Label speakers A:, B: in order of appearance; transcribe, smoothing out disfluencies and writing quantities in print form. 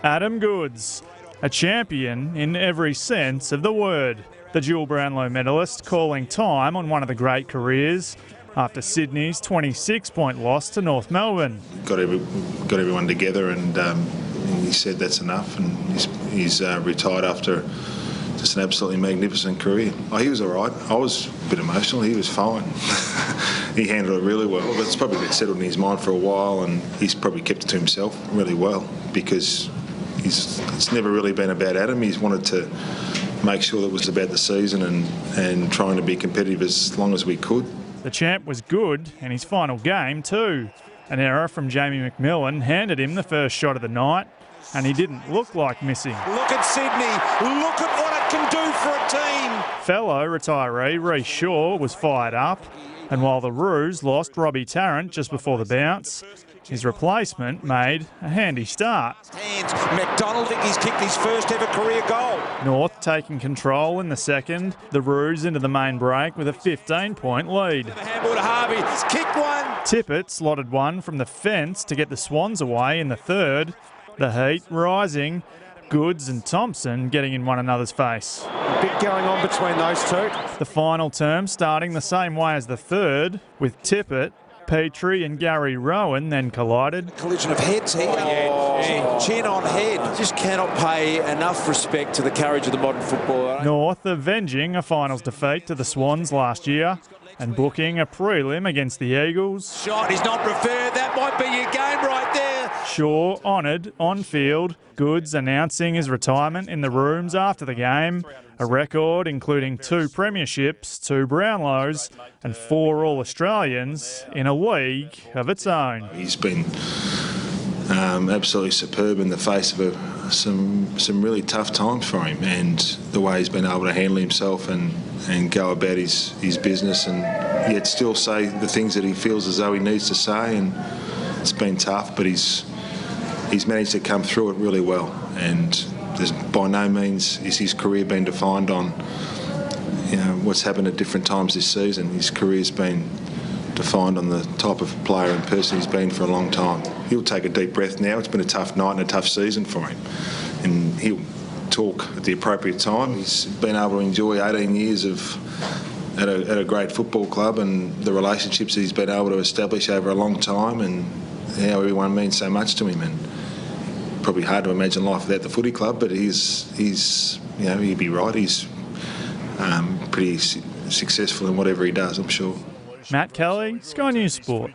A: Adam Goodes, a champion in every sense of the word. The dual Brownlow medalist calling time on one of the great careers after Sydney's 26-point loss to North Melbourne.
B: Got everyone together, and he said that's enough, and he's retired after just an absolutely magnificent career. Oh, he was all right. I was a bit emotional. He was fine. He handled it really well. But it's probably been settled in his mind for a while, and he's probably kept it to himself really well, because it's never really been about Adam. He's wanted to make sure that it was about the season and trying to be competitive as long as we could.
A: The champ was good in his final game too. An error from Jamie McMillan handed him the first shot of the night, and he didn't look like missing.
C: Look at Sydney, look at what it can do for a team.
A: Fellow retiree Rhys Shaw was fired up, and while the Roos lost Robbie Tarrant just before the bounce, his replacement made a handy start.
C: McDonald, think he's kicked his first ever career goal.
A: North taking control in the second, the Roos into the main break with a 15-point lead.
C: Handball to Harvey, he's kicked one.
A: Tippett slotted one from the fence to get the Swans away in the third. The heat rising, Goodes and Thompson getting in one another's face.
C: A bit going on between those two.
A: The final term starting the same way as the third, with Tippett, Petrie and Gary Rowan then collided.
C: Collision of heads here. Chin on head. Just cannot pay enough respect to the courage of the modern footballer.
A: North avenging a finals defeat to the Swans last year and booking a prelim against the Eagles.
C: Shot is not preferred. That might be your game right there.
A: Shaw honoured on field. Goodes announcing his retirement in the rooms after the game. A record including 2 premierships, 2 Brownlows and 4 All-Australians in a league of its own.
B: He's been absolutely superb in the face of some really tough times for him, and the way he's been able to handle himself and go about his business, and yet still say the things that he feels as though he needs to say. And it's been tough, but he's managed to come through it really well, and there's by no means is his career been defined on what's happened at different times this season. His career's been defined on the type of player and person he's been for a long time. He'll take a deep breath now. It's been a tough night and a tough season for him, and he'll talk at the appropriate time. He's been able to enjoy 18 years at a great football club, and the relationships that he's been able to establish over a long time, and how everyone means so much to him. And probably hard to imagine life without the footy club, but he's he'd be right. He's pretty successful in whatever he does, I'm sure.
A: Matt Kelly, Sky News Sport.